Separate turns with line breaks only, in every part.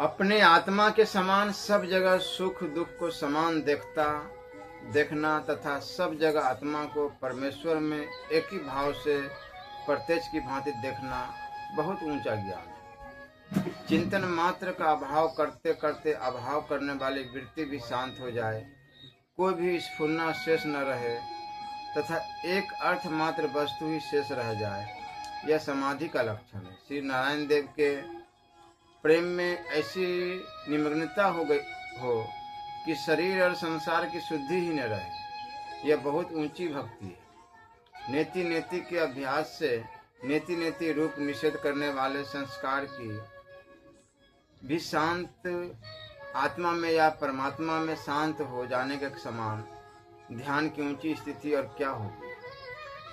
अपने आत्मा के समान सब जगह सुख दुख को समान देखना तथा सब जगह आत्मा को परमेश्वर में एक ही भाव से प्रत्यक्ष की भांति देखना बहुत ऊंचा ज्ञान है। चिंतन मात्र का अभाव करते करते अभाव करने वाली वृत्ति भी शांत हो जाए, कोई भी स्फुरना शेष न रहे तथा एक अर्थ मात्र वस्तु ही शेष रह जाए, यह समाधि का लक्षण है। श्री नारायण देव के प्रेम में ऐसी निमग्नता हो गई हो कि शरीर और संसार की शुद्धि ही न रहे, यह बहुत ऊंची भक्ति है। नेति नेति के अभ्यास से नेति नेति रूप निषेध करने वाले संस्कार की भी शांत आत्मा में या परमात्मा में शांत हो जाने के समान ध्यान की ऊंची स्थिति और क्या होगी।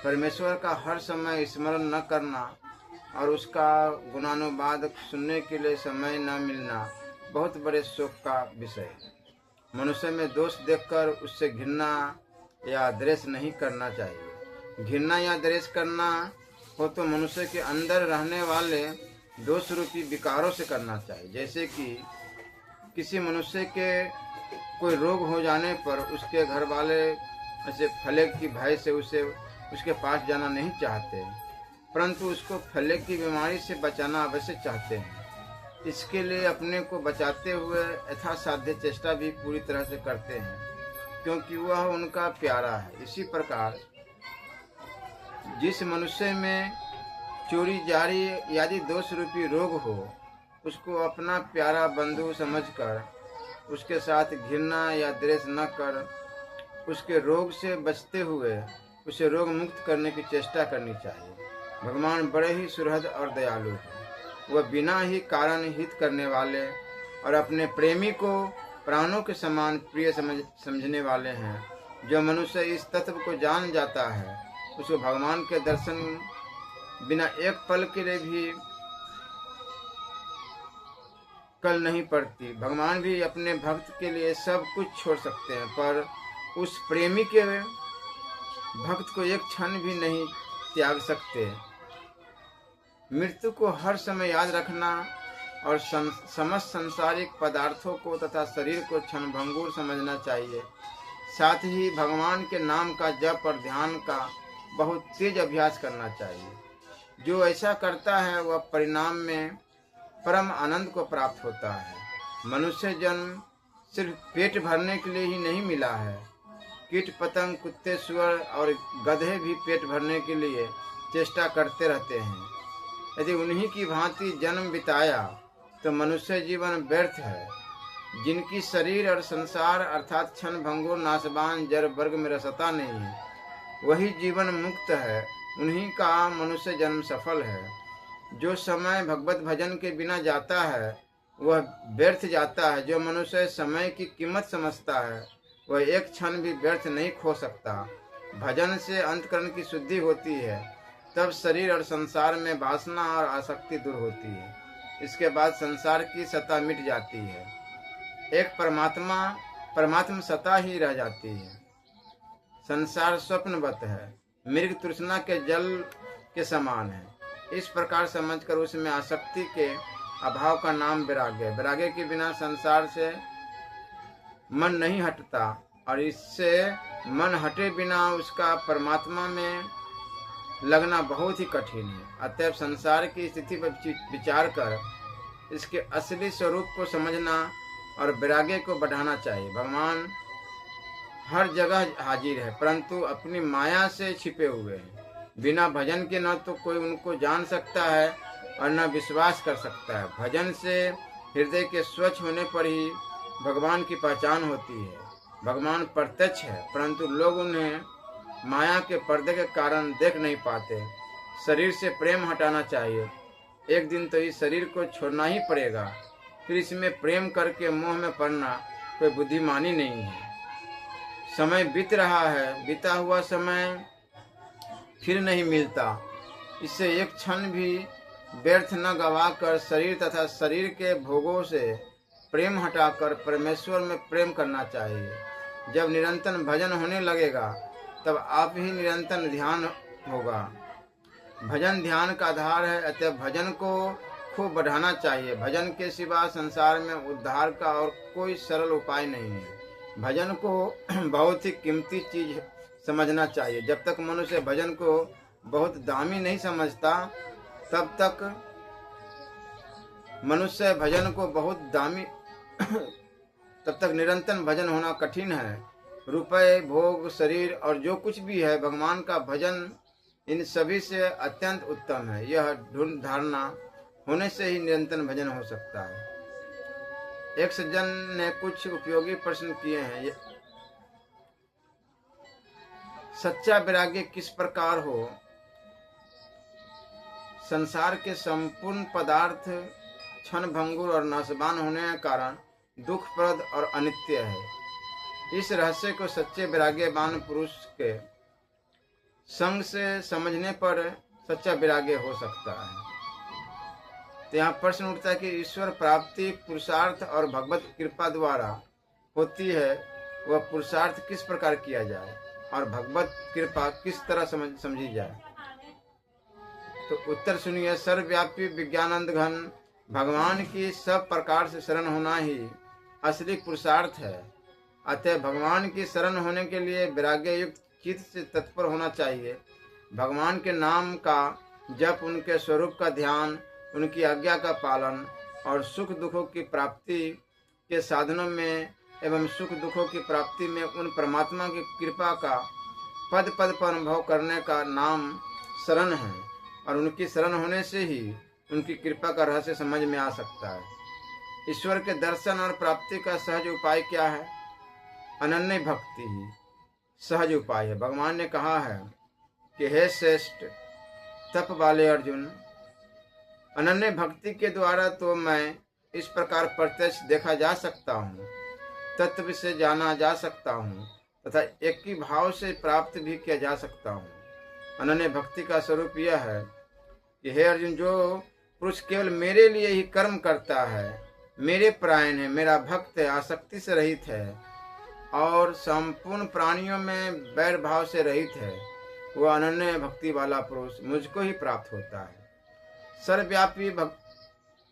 परमेश्वर का हर समय स्मरण न करना और उसका गुणानुवाद सुनने के लिए समय न मिलना बहुत बड़े शोक का विषय है। मनुष्य में दोष देखकर उससे घृणा या द्वेष नहीं करना चाहिए। घृणा या द्वेष करना हो तो मनुष्य के अंदर रहने वाले दोष रूपी विकारों से करना चाहिए। जैसे कि किसी मनुष्य के कोई रोग हो जाने पर उसके घर वाले ऐसे फ्लेग की भय से उसके पास जाना नहीं चाहते, परंतु उसको फ्लेग की बीमारी से बचाना अवश्य चाहते हैं। इसके लिए अपने को बचाते हुए यथासाध्य चेष्टा भी पूरी तरह से करते हैं, क्योंकि वह उनका प्यारा है। इसी प्रकार जिस मनुष्य में चोरी जारी आदि दोष रूपी रोग हो, उसको अपना प्यारा बंधु समझकर उसके साथ घृणा या द्वेष न कर उसके रोग से बचते हुए उसे रोग मुक्त करने की चेष्टा करनी चाहिए। भगवान बड़े ही सुहृद और दयालु हैं। वह बिना ही कारण हित करने वाले और अपने प्रेमी को प्राणों के समान प्रिय समझने वाले हैं। जो मनुष्य इस तत्व को जान जाता है, उसको भगवान के दर्शन बिना एक पल के लिए भी कल नहीं पड़ती। भगवान भी अपने भक्त के लिए सब कुछ छोड़ सकते हैं, पर उस प्रेमी के भक्त को एक क्षण भी नहीं त्याग सकते। मृत्यु को हर समय याद रखना और समस्त सांसारिक पदार्थों को तथा शरीर को क्षणभंगुर समझना चाहिए। साथ ही भगवान के नाम का जप और ध्यान का बहुत तेज अभ्यास करना चाहिए। जो ऐसा करता है वह परिणाम में परम आनंद को प्राप्त होता है। मनुष्य जन्म सिर्फ पेट भरने के लिए ही नहीं मिला है। कीट पतंग, कुत्ते, सुअर और गधे भी पेट भरने के लिए चेष्टा करते रहते हैं। यदि उन्हीं की भांति जन्म बिताया तो मनुष्य जीवन व्यर्थ है। जिनकी शरीर और संसार अर्थात क्षण भंगुर नाशवान जड़ वर्ग में रसता नहीं है, वही जीवन मुक्त है। उन्हीं का मनुष्य जन्म सफल है। जो समय भगवत भजन के बिना जाता है वह व्यर्थ जाता है। जो मनुष्य समय की कीमत समझता है वह एक क्षण भी व्यर्थ नहीं खो सकता। भजन से अंतकरण की शुद्धि होती है, तब शरीर और संसार में वासना और आसक्ति दूर होती है। इसके बाद संसार की सत्ता मिट जाती है, एक परमात्मा सत्ता ही रह जाती है। संसार स्वप्नवत है, मृग तृष्णा के जल के समान है। इस प्रकार समझकर उसमें आसक्ति के अभाव का नाम वैराग्य। वैराग्य के बिना संसार से मन नहीं हटता और इससे मन हटे बिना उसका परमात्मा में लगना बहुत ही कठिन है। अतएव संसार की स्थिति पर विचार कर इसके असली स्वरूप को समझना और वैराग्य को बढ़ाना चाहिए। भगवान हर जगह हाजिर है, परंतु अपनी माया से छिपे हुए हैं। बिना भजन के न तो कोई उनको जान सकता है और न विश्वास कर सकता है। भजन से हृदय के स्वच्छ होने पर ही भगवान की पहचान होती है। भगवान प्रत्यक्ष है, परंतु लोग उन्हें माया के पर्दे के कारण देख नहीं पाते। शरीर से प्रेम हटाना चाहिए। एक दिन तो इस शरीर को छोड़ना ही पड़ेगा, फिर इसमें प्रेम करके मोह में पड़ना कोई बुद्धिमानी नहीं है। समय बीत रहा है, बीता हुआ समय फिर नहीं मिलता। इससे एक क्षण भी व्यर्थ न गवाकर शरीर तथा शरीर के भोगों से प्रेम हटाकर परमेश्वर में प्रेम करना चाहिए। जब निरंतर भजन होने लगेगा तब आप ही निरंतर ध्यान होगा। भजन ध्यान का आधार है, अतः भजन को खूब बढ़ाना चाहिए। भजन के सिवा संसार में उद्धार का और कोई सरल उपाय नहीं है। भजन को बहुत ही कीमती चीज समझना चाहिए। जब तक मनुष्य भजन को बहुत दामी नहीं समझता, तब तक मनुष्य भजन को बहुत दामी तब तक निरंतर भजन होना कठिन है। रुपए, भोग, शरीर और जो कुछ भी है, भगवान का भजन इन सभी से अत्यंत उत्तम है। यह ढूंढ धारणा होने से ही निरंतर भजन हो सकता है। एक सज्जन ने कुछ उपयोगी प्रश्न किए हैं। सच्चा वैराग्य किस प्रकार हो? संसार के संपूर्ण पदार्थ क्षण भंगुर और नाशवान होने के कारण दुखप्रद और अनित्य है। इस रहस्य को सच्चे वैराग्यवान पुरुष के संग से समझने पर सच्चा वैराग्य हो सकता है। तो यहाँ प्रश्न उठता है कि ईश्वर प्राप्ति पुरुषार्थ और भगवत कृपा द्वारा होती है, वह पुरुषार्थ किस प्रकार किया जाए और भगवत कृपा किस तरह समझी जाए? तो उत्तर सुनिए। सर्वव्यापी विज्ञानंद घन भगवान की सब प्रकार से शरण होना ही असली पुरुषार्थ है। अतः भगवान की शरण होने के लिए वैराग्य युक्त चित्त से तत्पर होना चाहिए। भगवान के नाम का जप, उनके स्वरूप का ध्यान, उनकी आज्ञा का पालन और सुख दुखों की प्राप्ति के साधनों में एवं सुख दुखों की प्राप्ति में उन परमात्मा की कृपा का पद पद पर अनुभव करने का नाम शरण है। और उनकी शरण होने से ही उनकी कृपा का रहस्य समझ में आ सकता है। ईश्वर के दर्शन और प्राप्ति का सहज उपाय क्या है? अनन्य भक्ति ही सहज उपाय है। भगवान ने कहा है कि हे श्रेष्ठ तप वाले अर्जुन, अनन्य भक्ति के द्वारा तो मैं इस प्रकार प्रत्यक्ष देखा जा सकता हूँ, तत्व से जाना जा सकता हूँ तथा एक ही भाव से प्राप्त भी किया जा सकता हूँ। अनन्य भक्ति का स्वरूप यह है कि हे अर्जुन, जो पुरुष केवल मेरे लिए ही कर्म करता है, मेरे परायण है, मेरा भक्त है, आसक्ति से रहित है और संपूर्ण प्राणियों में वैर भाव से रहित है, वह अनन्य भक्ति वाला पुरुष मुझको ही प्राप्त होता है। सर्वव्यापी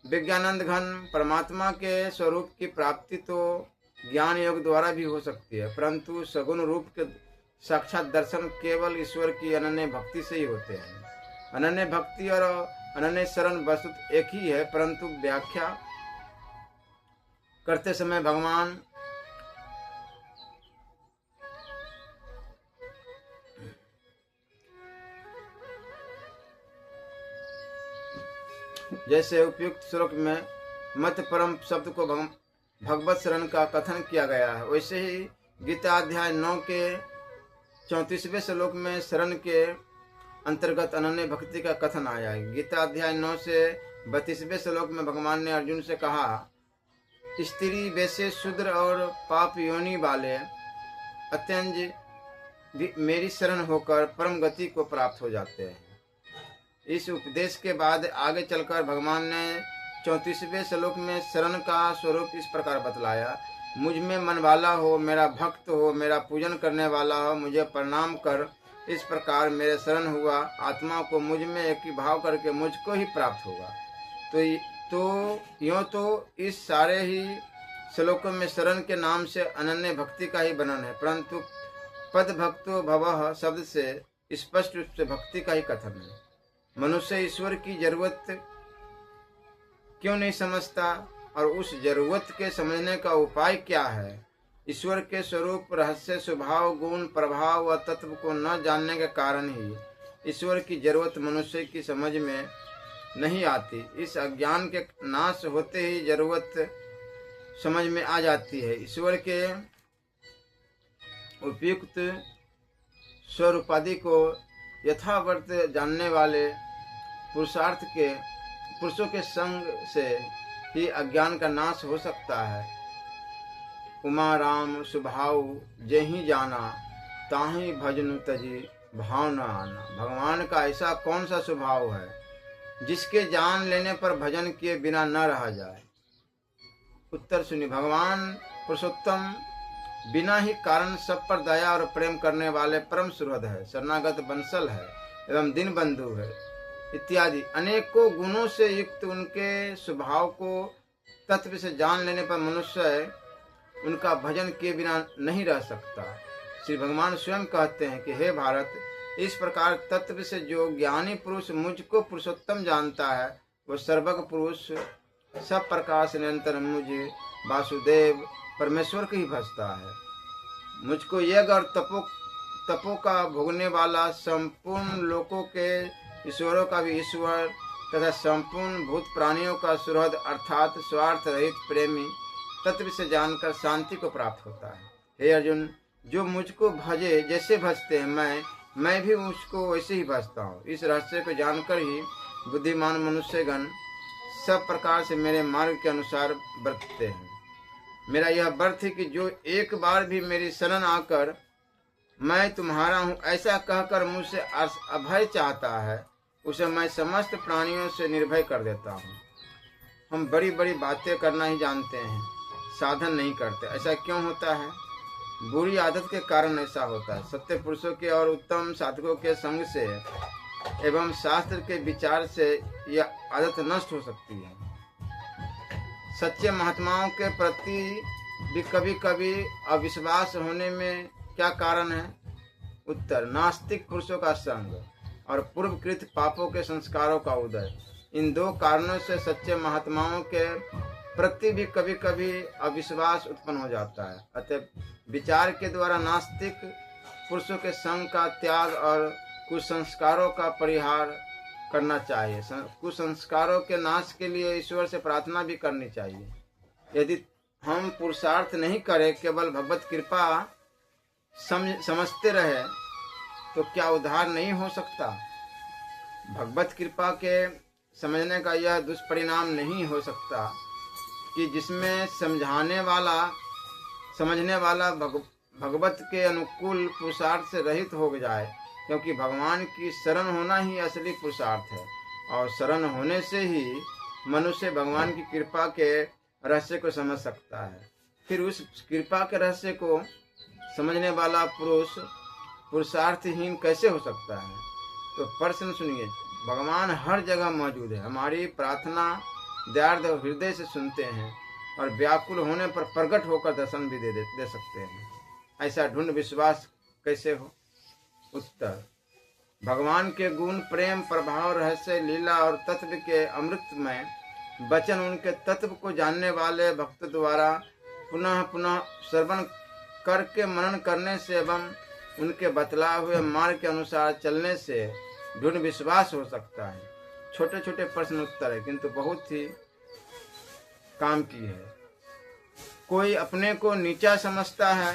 विज्ञानंद घन परमात्मा के स्वरूप की प्राप्ति तो ज्ञान योग द्वारा भी हो सकती है, परंतु सगुण रूप के साक्षात दर्शन केवल ईश्वर की अनन्य भक्ति से ही होते हैं। अनन्य भक्ति और अनन्य शरण वस्तुत एक ही है, परंतु व्याख्या करते समय भगवान जैसे उपयुक्त श्लोक में मत परम शब्द को भगवत शरण का कथन किया गया है, वैसे ही गीता अध्याय 9 के 34वें श्लोक में शरण के अंतर्गत अनन्य भक्ति का कथन आया है। गीता अध्याय 9 से 32वें श्लोक में भगवान ने अर्जुन से कहा, स्त्री, वैसे, शूद्र और पाप योनि वाले अत्यंत मेरी शरण होकर परम गति को प्राप्त हो जाते हैं। इस उपदेश के बाद आगे चलकर भगवान ने 34वें श्लोक में शरण का स्वरूप इस प्रकार बतलाया, मुझ में मन वाला हो, मेरा भक्त हो, मेरा पूजन करने वाला हो, मुझे प्रणाम कर इस प्रकार मेरे शरण हुआ, आत्मा को मुझ में एक ही भाव करके मुझको ही प्राप्त होगा। तो यूँ तो इस सारे ही श्लोकों में शरण के नाम से अनन्य भक्ति का ही वर्णन है, परंतु पद भक्तो भवः शब्द से स्पष्ट रूप से भक्ति का ही कथन है। मनुष्य ईश्वर की जरूरत क्यों नहीं समझता और उस जरूरत के समझने का उपाय क्या है? ईश्वर के स्वरूप, रहस्य, स्वभाव, गुण, प्रभाव व तत्व को न जानने के कारण ही ईश्वर की जरूरत मनुष्य की समझ में नहीं आती। इस अज्ञान के नाश होते ही जरूरत समझ में आ जाती है। ईश्वर के उपयुक्त स्वरूपादि को यथावत जानने वाले पुरुषों के संग से ही अज्ञान का नाश हो सकता है। उमा राम स्वभाव जेहि जाना, ताहि भजनु तजी भाव न आना। भगवान का ऐसा कौन सा स्वभाव है जिसके जान लेने पर भजन किए बिना न रहा जाए? उत्तर सुनिए। भगवान पुरुषोत्तम बिना ही कारण सब पर दया और प्रेम करने वाले परम सुहृद है, शरणागत बंसल है एवं दीन बंधु है। इत्यादि अनेकों गुणों से युक्त उनके स्वभाव को तत्व से जान लेने पर मनुष्य उनका भजन किए बिना नहीं रह सकता। श्री भगवान स्वयं कहते हैं कि हे भारत, इस प्रकार तत्व से जो ज्ञानी पुरुष मुझको पुरुषोत्तम जानता है, वो सर्वज्ञ पुरुष सब प्रकार से निरंतर मुझे वासुदेव परमेश्वर को ही भजता है। मुझको यज्ञ और तपो का भोगने वाला, संपूर्ण लोकों के ईश्वरों का भी ईश्वर तथा संपूर्ण भूत प्राणियों का सुहृद अर्थात स्वार्थ रहित प्रेमी तत्व से जानकर शांति को प्राप्त होता है। हे अर्जुन, जो मुझको भजे जैसे भजते हैं, मैं भी उसको वैसे ही भजता हूँ। इस रहस्य को जानकर ही बुद्धिमान मनुष्यगण सब प्रकार से मेरे मार्ग के अनुसार बरतते हैं। मेरा यह व्रत है कि जो एक बार भी मेरी शरण आकर मैं तुम्हारा हूँ ऐसा कहकर मुझसे अभय चाहता है, उसे मैं समस्त प्राणियों से निर्भय कर देता हूँ। हम बड़ी बड़ी बातें करना ही जानते हैं, साधन नहीं करते। ऐसा क्यों होता है? बुरी आदत के कारण ऐसा होता है। सत्य पुरुषों के और उत्तम साधकों के संग से एवं शास्त्र के विचार से यह आदत नष्ट हो सकती है। सच्चे महात्माओं के प्रति भी कभी कभी अविश्वास होने में क्या कारण है? उत्तर, नास्तिक पुरुषों का संग और पूर्वकृत पापों के संस्कारों का उदय। इन दो कारणों से सच्चे महात्माओं के प्रति भी कभी कभी अविश्वास उत्पन्न हो जाता है। अतः विचार के द्वारा नास्तिक पुरुषों के संग का त्याग और कुसंस्कारों का परिहार करना चाहिए। कुसंस्कारों के नाश के लिए ईश्वर से प्रार्थना भी करनी चाहिए। यदि हम पुरुषार्थ नहीं करें, केवल भगवत कृपा समझते रहे, तो क्या उद्धार नहीं हो सकता? भगवत कृपा के समझने का यह दुष्परिणाम नहीं हो सकता कि जिसमें समझने वाला भगवत के अनुकूल पुरुषार्थ से रहित हो जाए, क्योंकि भगवान की शरण होना ही असली पुरुषार्थ है और शरण होने से ही मनुष्य भगवान की कृपा के रहस्य को समझ सकता है। फिर उस कृपा के रहस्य को समझने वाला पुरुष पुरुषार्थहीन कैसे हो सकता है? तो प्रश्न सुनिए, भगवान हर जगह मौजूद है। हमारी प्रार्थना दयार्द हृदय से सुनते हैं और व्याकुल होने पर प्रकट होकर दर्शन भी दे सकते हैं। ऐसा ढूंढ विश्वास कैसे हो? उत्तर, भगवान के गुण, प्रेम, प्रभाव, रहस्य, लीला और तत्व के अमृतमय वचन उनके तत्व को जानने वाले भक्त द्वारा पुनः पुनः श्रवण करके मनन करने से एवं उनके बतलाए हुए मार्ग के अनुसार चलने से ढूंढ विश्वास हो सकता है। छोटे छोटे प्रश्न उत्तर है, किंतु बहुत ही काम की है। कोई अपने को नीचा समझता है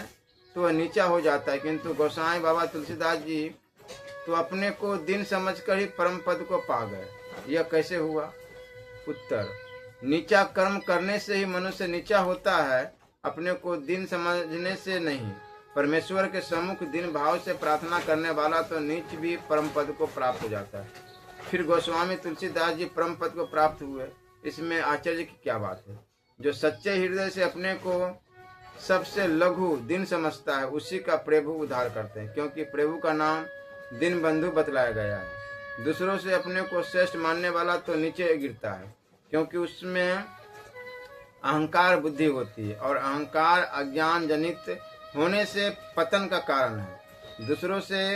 तो वह नीचा हो जाता है, किंतु गोसाई बाबा तुलसीदास जी तो अपने को दिन समझकर ही परम पद को पा गए। यह कैसे हुआ? उत्तर, नीचा कर्म करने से ही मनुष्य नीचा होता है, अपने को दिन समझने से नहीं। परमेश्वर के सम्मुख दिन भाव से प्रार्थना करने वाला तो नीच भी परम पद को प्राप्त हो जाता है। फिर गोस्वामी तुलसीदास जी परम पद को प्राप्त हुए, इसमें आश्चर्य की क्या बात है? जो सच्चे हृदय से अपने को सबसे लघु दिन समझता है, उसी का प्रभु उद्धार करते हैं, क्योंकि प्रभु का नाम दिन बंधु बतलाया गया है। दूसरों से अपने को श्रेष्ठ मानने वाला तो नीचे गिरता है, क्योंकि उसमें अहंकार बुद्धि होती है और अहंकार अज्ञान जनित होने से पतन का कारण है। दूसरों से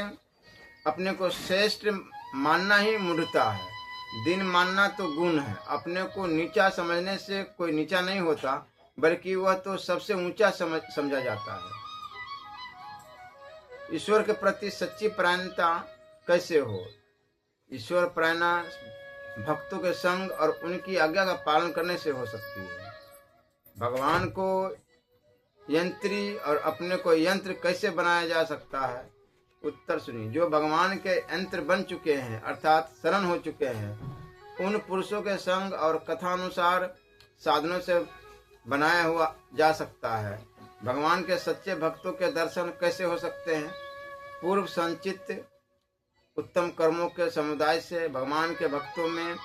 अपने को श्रेष्ठ मानना ही मूढ़ता है। दिन मानना तो गुण है। अपने को नीचा समझने से कोई नीचा नहीं होता, बल्कि वह तो सबसे ऊंचा समझा जाता है। ईश्वर के प्रति सच्ची परायणता कैसे हो? ईश्वर परायणता भक्तों के संग और उनकी आज्ञा का पालन करने से हो सकती है। भगवान को यंत्री और अपने को यंत्र कैसे बनाया जा सकता है? उत्तर सुनिए, जो भगवान के यंत्र बन चुके हैं अर्थात शरण हो चुके हैं, उन पुरुषों के संग और कथानुसार साधनों से बनाया हुआ जा सकता है। भगवान के सच्चे भक्तों के दर्शन कैसे हो सकते हैं? पूर्व संचित उत्तम कर्मों के समुदाय से, भगवान के भक्तों में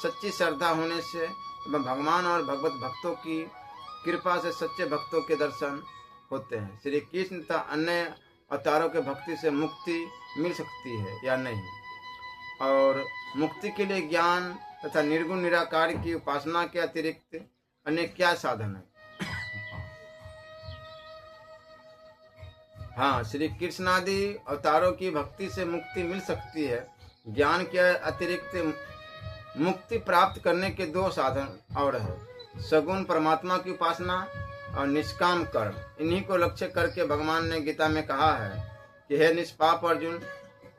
सच्ची श्रद्धा होने से एवं भगवान और भगवत भक्तों की कृपा से सच्चे भक्तों के दर्शन होते हैं। श्री कृष्ण तथा अन्य अवतारों के भक्ति से मुक्ति मिल सकती है या नहीं? और मुक्ति के लिए ज्ञान तथा निर्गुण निराकार की उपासना के अतिरिक्त अन्य क्या साधन है? हाँ, श्री कृष्ण आदि अवतारों की भक्ति से मुक्ति मिल सकती है। ज्ञान के अतिरिक्त मुक्ति प्राप्त करने के दो साधन और है, सगुण परमात्मा की उपासना और निष्काम कर्म। इन्हीं को लक्ष्य करके भगवान ने गीता में कहा है कि हे निष्पाप अर्जुन,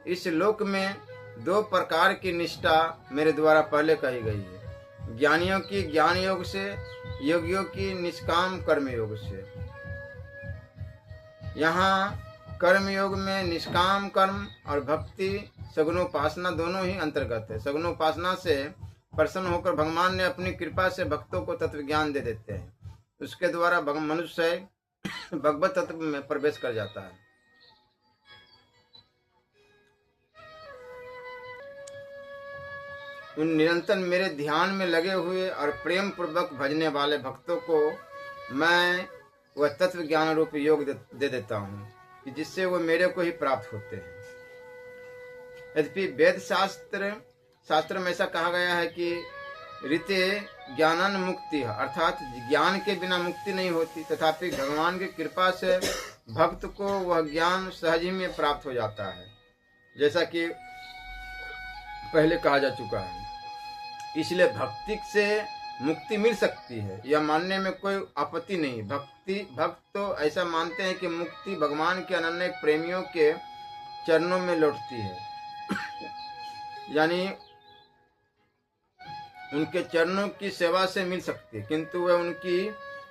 इस लोक में दो प्रकार की निष्ठा मेरे द्वारा पहले कही गई है, ज्ञानियों की ज्ञान योग से, योगियों की निष्काम कर्म योग से। यहाँ कर्म योग में निष्काम कर्म और भक्ति सगुणोपासना दोनों ही अंतर्गत है। सगुणोपासना से प्रसन्न होकर भगवान ने अपनी कृपा से भक्तों को तत्व ज्ञान दे देते हैं। उसके द्वारा मनुष्य भगवत तत्व में प्रवेश कर जाता है। उन निरंतर मेरे ध्यान में लगे हुए और प्रेम पूर्वक भजने वाले भक्तों को मैं वह तत्व ज्ञान रूप योग दे देता हूँ कि जिससे वो मेरे को ही प्राप्त होते हैं। यद्यपि वेद शास्त्र में ऐसा कहा गया है कि ऋते ज्ञानन मुक्ति, अर्थात ज्ञान के बिना मुक्ति नहीं होती, तथापि भगवान की कृपा से भक्त को वह ज्ञान सहज ही में प्राप्त हो जाता है, जैसा कि पहले कहा जा चुका है। इसलिए भक्ति से मुक्ति मिल सकती है, यह मानने में कोई आपत्ति नहीं। भक्त तो ऐसा मानते हैं कि मुक्ति भगवान के अनन्य प्रेमियों के चरणों में लौटती है, यानी उनके चरणों की सेवा से मिल सकती है, किंतु वे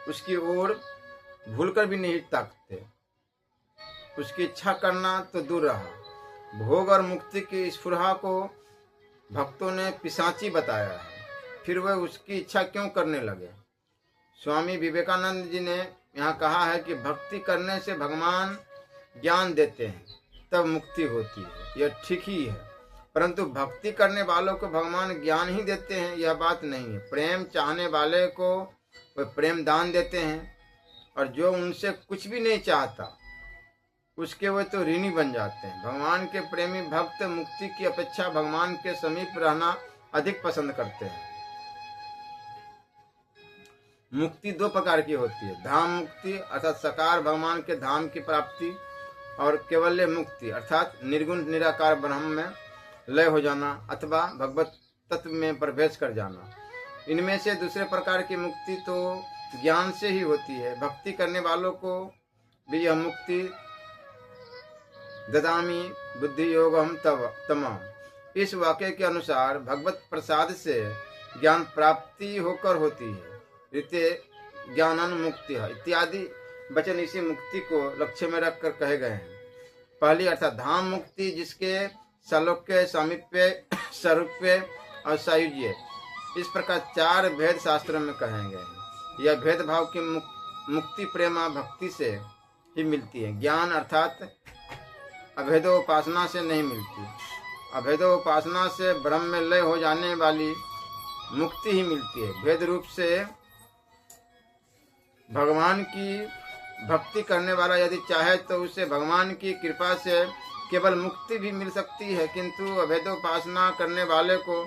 उसकी ओर भूलकर भी नहीं ताकते। उसकी इच्छा करना तो दूर रहा, भोग और मुक्ति की स्फुरहा को भक्तों ने पिशाची बताया है, फिर वह उसकी इच्छा क्यों करने लगे? स्वामी विवेकानंद जी ने यहाँ कहा है कि भक्ति करने से भगवान ज्ञान देते हैं, तब मुक्ति होती है। यह ठीक ही है, परंतु भक्ति करने वालों को भगवान ज्ञान ही देते हैं, यह बात नहीं है। प्रेम चाहने वाले को वे प्रेम दान देते हैं, और जो उनसे कुछ भी नहीं चाहता उसके वे तो ऋणी बन जाते हैं। भगवान के प्रेमी भक्त मुक्ति की अपेक्षा भगवान के समीप रहना अधिक पसंद करते हैं। मुक्ति दो प्रकार की होती है, धाम मुक्ति अर्थात साकार भगवान के धाम की प्राप्ति, और केवल्य मुक्ति अर्थात निर्गुण निराकार ब्रह्म में लय हो जाना अथवा भगवत तत्व में प्रवेश कर जाना। इनमें से दूसरे प्रकार की मुक्ति तो ज्ञान से ही होती है। भक्ति करने वालों को भी यह मुक्ति ददामी बुद्धि योगम तमाम, इस वाक्य के अनुसार भगवत प्रसाद से ज्ञान प्राप्ति होकर होती है। ऋते ज्ञानन मुक्ति इत्यादि वचन इसी मुक्ति को लक्ष्य में रखकर कहे गए हैं। पहली अर्थात धाम मुक्ति, जिसके सालोक्य, सामीप्य, सारूप्य और सायुज्य, इस प्रकार चार भेद शास्त्रों में कहे गए हैं। यह भेदभाव की मुक्ति प्रेमा भक्ति से ही मिलती है, ज्ञान अर्थात अभेदोपासना से नहीं मिलती। अभेदोपासना से ब्रह्म में लय हो जाने वाली मुक्ति ही मिलती है। भेद रूप से भगवान की भक्ति करने वाला यदि चाहे तो उसे भगवान की कृपा से केवल मुक्ति भी मिल सकती है, किंतु अभेदोपासना करने वाले को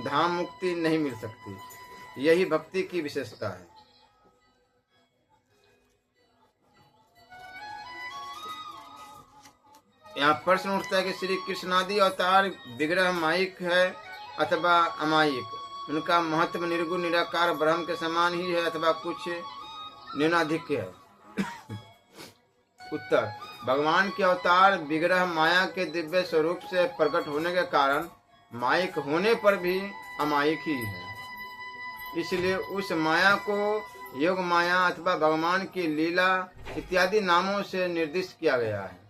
धाम मुक्ति नहीं मिल सकती। यही भक्ति की विशेषता है। यहाँ प्रश्न उठता है कि श्री कृष्णादि अवतार विग्रह माइक है अथवा अमायिक, उनका महत्व निर्गुण निराकार ब्रह्म के समान ही है अथवा कुछ न्यूनाधिक है? उत्तर, भगवान के अवतार विग्रह माया के दिव्य स्वरूप से प्रकट होने के कारण माइक होने पर भी अमायिक ही है। इसलिए उस माया को योग माया अथवा भगवान की लीला इत्यादि नामों से निर्दिष्ट किया गया है।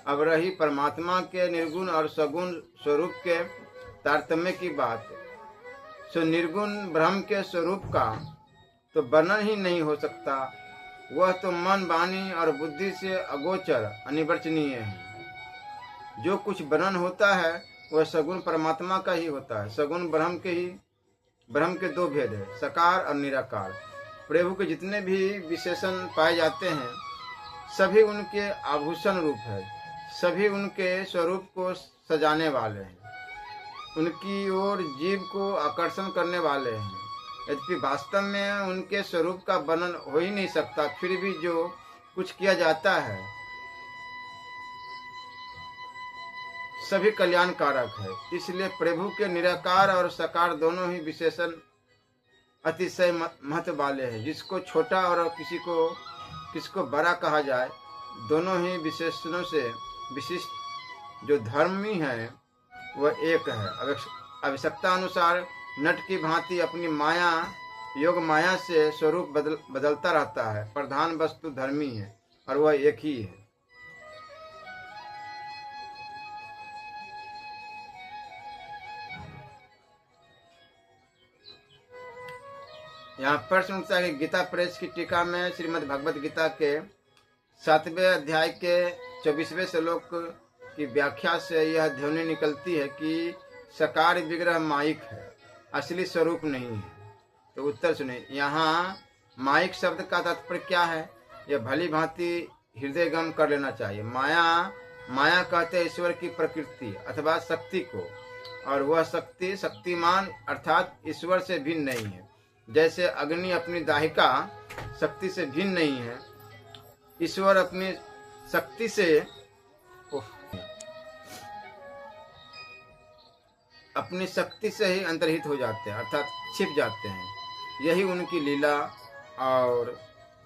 अब रही परमात्मा के निर्गुण और सगुण स्वरूप के तारतम्य की बात, सो निर्गुण ब्रह्म के स्वरूप का तो वर्णन ही नहीं हो सकता। वह तो मन, वाणी और बुद्धि से अगोचर अनिवर्चनीय है। जो कुछ वर्णन होता है वह सगुण परमात्मा का ही होता है। सगुण ब्रह्म के दो भेद है, साकार और निराकार। प्रभु के जितने भी विशेषण पाए जाते हैं सभी उनके आभूषण रूप है, सभी उनके स्वरूप को सजाने वाले हैं। उनकी ओर जीव को आकर्षण करने वाले हैं। यद्यपि वास्तव में उनके स्वरूप का वर्णन हो ही नहीं सकता, फिर भी जो कुछ किया जाता है सभी कल्याणकारक है। इसलिए प्रभु के निराकार और साकार दोनों ही विशेषण अतिशय महत्व वाले हैं। जिसको छोटा और किसको बड़ा कहा जाए, दोनों ही विशेषणों से विशिष्ट जो धर्मी है वह एक है। आवश्यकता अनुसार नट की भांति अपनी माया योग माया से स्वरूप बदलता रहता है। प्रधान वस्तु धर्मी है और वह एक ही है। यहाँ प्रश्न उठता है कि गीता प्रेस की टीका में श्रीमद् भगवद गीता के 7वें अध्याय के 24वें श्लोक की व्याख्या से यह ध्वनि निकलती है कि साकार विग्रह माइक है, असली स्वरूप नहीं है। तो उत्तर सुने। यहाँ माइक शब्द का तात्पर्य क्या है, यह भली भांति हृदयगम कर लेना चाहिए। माया कहते हैं ईश्वर की प्रकृति अथवा शक्ति को, और वह शक्ति शक्तिमान अर्थात ईश्वर से भिन्न नहीं है। जैसे अग्नि अपनी दाहिका शक्ति से भिन्न नहीं है, ईश्वर अपनी शक्ति से ही अंतर्हित हो जाते हैं अर्थात छिप जाते हैं। यही उनकी लीला और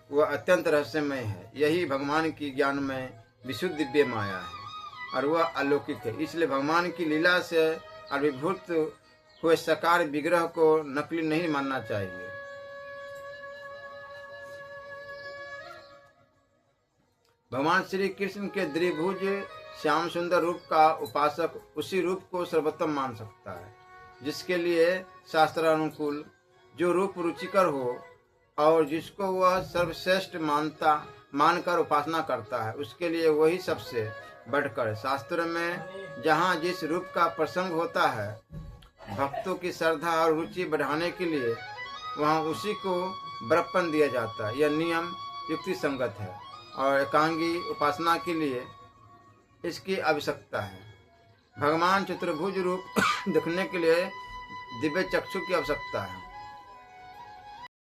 वह अत्यंत रहस्यमय है। यही भगवान की ज्ञान में विशुद्ध दिव्य माया है और वह अलौकिक है। इसलिए भगवान की लीला से अभिभूत हुए साकार विग्रह को नकली नहीं मानना चाहिए। भगवान श्री कृष्ण के द्विभुज श्याम सुंदर रूप का उपासक उसी रूप को सर्वोत्तम मान सकता है, जिसके लिए शास्त्रानुकूल जो रूप रुचिकर हो और जिसको वह सर्वश्रेष्ठ मानकर उपासना करता है, उसके लिए वही सबसे बढ़कर। शास्त्र में जहाँ जिस रूप का प्रसंग होता है, भक्तों की श्रद्धा और रुचि बढ़ाने के लिए वहाँ उसी को बड़प्पन दिया जाता है। यह नियम युक्ति संगत है और एकांगी उपासना के लिए इसकी आवश्यकता है। भगवान चतुर्भुज रूप दिखने के लिए दिव्य चक्षु की आवश्यकता है।